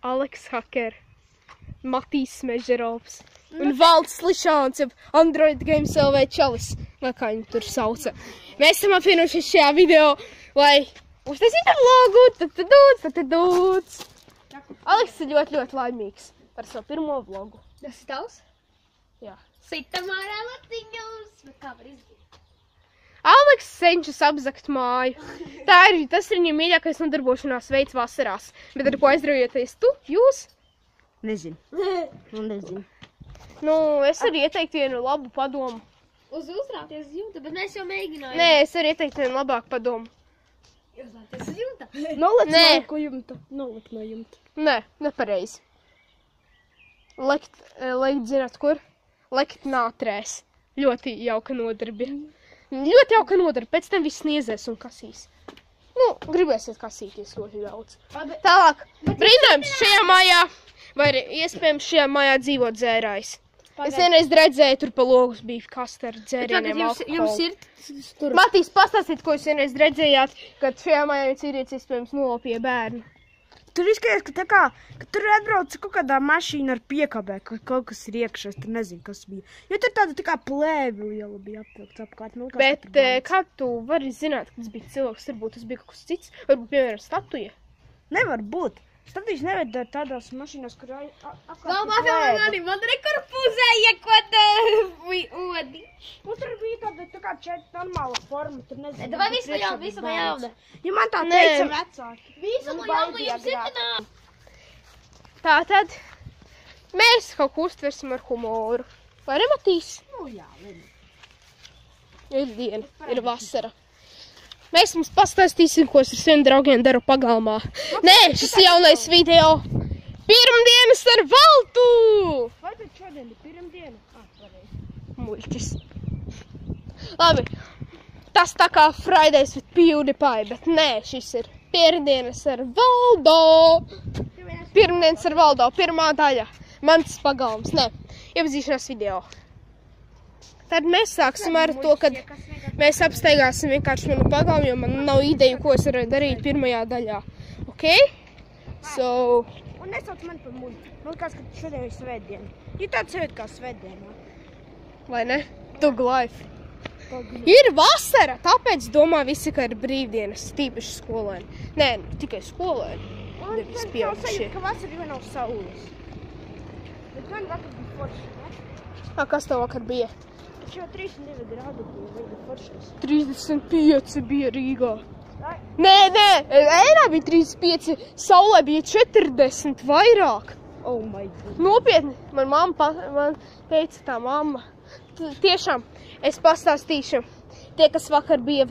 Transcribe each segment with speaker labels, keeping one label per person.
Speaker 1: Aleks Haker, Matīs Mežerovs un Valds Slišāns, jeb Android Games LV čalis, vai kā viņu tur sauca. Mēs esam apvienojušies šajā video, lai uztaisītu vlogu, tad. Aleks ir ļoti laimīgs par savu pirmo vlogu.
Speaker 2: Tas ir tavs?
Speaker 1: Jā.
Speaker 2: Sitam ārā latiņus, bet kā var izdarīt?
Speaker 1: Aleks cenšas apzakt māju. Tas ir viņa mīļākais nodarbošanās veids vasarās. Bet ar ko aizraujoties tu? Jūs?
Speaker 3: Nezinu. Nezinu.
Speaker 1: Nu, es arī ieteiktu vienu labu padomu.
Speaker 2: Uzrāties uz jumta, bet mēs jau mēģinājām.
Speaker 1: Nē, es arī ieteiktu vienu labāku padomu.
Speaker 2: Uzrāties uz jumta?
Speaker 3: Noliec
Speaker 1: Nē.
Speaker 3: no jumta. Noliec no jumta.
Speaker 1: Nē, nepareizi. Lekt, zināt kur? Lekt nātrēs. Ļoti jauka nodarbi. Ļoti jauka nodarbi. Pēc tam viss niezēs un kasīs. Nu, gribēsiet kasīties ļoti daudz. Tālāk, brīnājums šajā mājā, vai arī iespējams šajā mājā dzīvo dzērājs. Es vienreiz redzēju, tur pa logus bija kaste ar dzērieniem alkoholu.
Speaker 2: Jums ir tur.
Speaker 1: Matīs, pastāstīt, ko jūs vienreiz redzējāt, kad šajā mājā viens vīrietis iespējams nolapīja bērnu.
Speaker 3: Tur izskatās, ka tā kā, ka tur atbrauca kaut kādā mašīna ar piekabē, ka kaut kas ir iekšā, es tur nezinu, kas bija. Jo tur tāda tā kā plēvi liela bija apvilkts apkārt. Nu,
Speaker 1: Bet kā tu vari zināt, ka tas bija cilvēks, varbūt tas bija kaut kas cits, varbūt, piemēram, statuja?
Speaker 3: Nevar būt. Statīs neved tādās mašīnās, kur
Speaker 2: Mani, man rekur puzē iekot odi.
Speaker 3: Un tur bija tāda tā kā četa normāla forma, tur nezinu.
Speaker 2: Vai visu no jauna?
Speaker 3: Ja man tā
Speaker 1: Nē.
Speaker 3: teica vecāki.
Speaker 2: Visu no jauna jums zitinām.
Speaker 1: Tātad mēs kaut ko uztversim ar humoru. Vai ne, Matīs?
Speaker 3: Nu jā, labi.
Speaker 1: Ir diena, ir vasara. Mēs jums pastāstīsim, ko es ar saviem draugiem daru pagalmā. Nē, šis jaunais video. Pirmdienas ar Valtu!
Speaker 3: Vai tad šodien ir pirmdiena? Pareizi.
Speaker 1: Muļķis. Labi, tas tā kā Fridays with PewDiePie, bet nē, šis ir pirmdienas ar Valdo. Pirmdienas ar Valdo, pirmā daļa. Mans pagalms, nē, iepazīšanās video. Tad mēs sāksim ar to, kad mēs apsteigāsim vienkārši manu pagalmu, jo man nav ideju, ko es varētu darīt pirmajā daļā. Ok? So...
Speaker 3: Un nesauc mani par muļķi. Man likās, ka šodien ir svētdiena. Ir tāds sajūta kā svētdienā.
Speaker 1: Vai ne? Dog life. Ir vasara, tāpēc domā visi, ka ir brīvdienas, tīpaši skolēni. Nē, tikai skolēni. Nevis pieaugušie.
Speaker 3: Ka vasara jau nav saules. Bet man vakar bija forši, ne?
Speaker 1: Kas tev vakar bija?
Speaker 3: Taču jau 32 grādi bija foršas.
Speaker 1: 35 bija Rīgā. Nē, ērā bija 35, saulē bija 40 vairāk.
Speaker 3: Oh my God.
Speaker 1: Nopietni, man teica tā mamma. Tiešām, es pastāstīšu. Tie, kas vakar bija,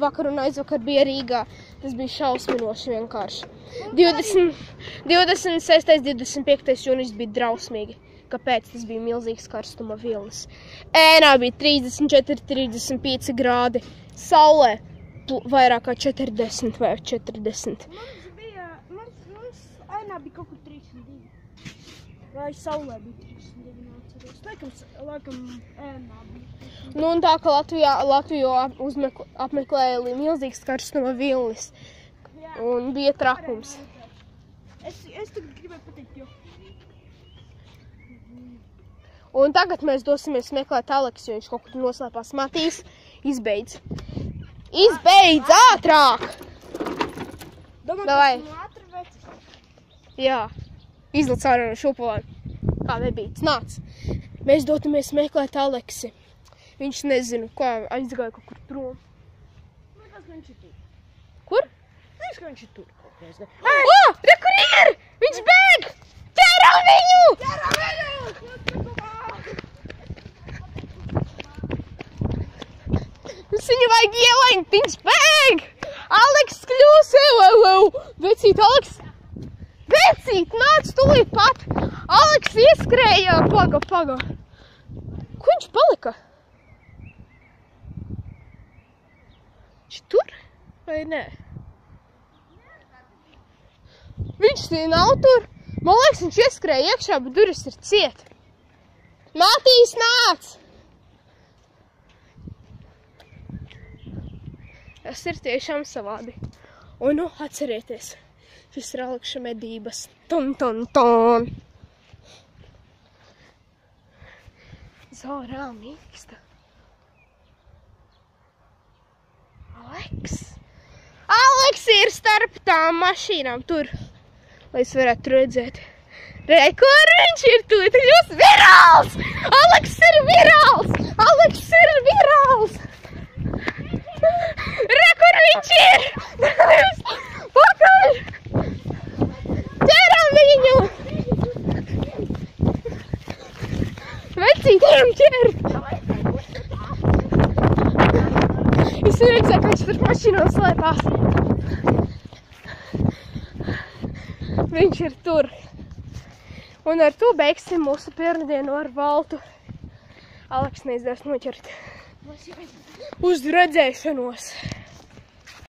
Speaker 1: vakar un aizvakar bija Rīgā, tas bija šausminoši vienkārši. 26. 25. jūnijas bija drausmīgi. Kāpēc? Tas bija milzīgs karstuma vilnis. Ēnā bija 34, 35 grādi. Saulē vairāk kā 40 vai 40.
Speaker 3: Mums ēnā bija kaut kur 32. Vai saulē bija 32, neatceros. Laikam ēnā bija.
Speaker 1: Nu un tā, ka Latviju apmeklēja milzīgs karstuma vilnis. Un bija trakums.
Speaker 3: Es tagad gribēju pateikt, jo...
Speaker 1: Un tagad mēs dosimies meklēt Aleksu, jo viņš kaut kur noslēpās. Matīs, izbeidz. Izbeidz, ātrāk!
Speaker 3: Domā,
Speaker 1: Davai.
Speaker 3: ka esmu ātri vecis?
Speaker 1: Jā, izlic ārā no šūpolēm. Kā nebīts, nāc. Mēs dotamies meklēt Aleksi. Viņš nezinu, kā aizgāja kaut kur prom.
Speaker 3: Man liekas, ka viņš ir tur.
Speaker 1: Kur?
Speaker 3: Liekas, ka viņš ir tur.
Speaker 1: Re, kur ir? Viņš bēg! Ķeram viņu! Mums viņu vajag ielenkt, viņš bēg! Aleks kļūs, Vecīt, Aleks! Vecīt, nāc tūlīt pat! Aleks ieskrēja, paga. Ko viņš palika? Viņš tur? Vai nē? Viņš nav tur. Man liekas, viņš ieskrēja iekšā, bet durvis ir ciet. Matīs, nāc! Tas ir tiešām savādi. Un nu, atcerieties, Šis ir Alekša medības. Ton. Zorā mīksta. Aleks ir starp tām mašīnām tur, lai es varētu redzēt. Re, kur viņš ir tur? Tu ļoti virāls! Aleks ir virāls! Re, kur viņš ir? Pakaļ! Ķeram viņu! Vecīt, ejam ķert! Es redzēju, ka viņš tur mašīnām slēpās. Viņš ir tur. Un ar to beigsim mūsu pirmdienu ar Valtu. Aleks neizdevs noķert. Uz redzēšanos!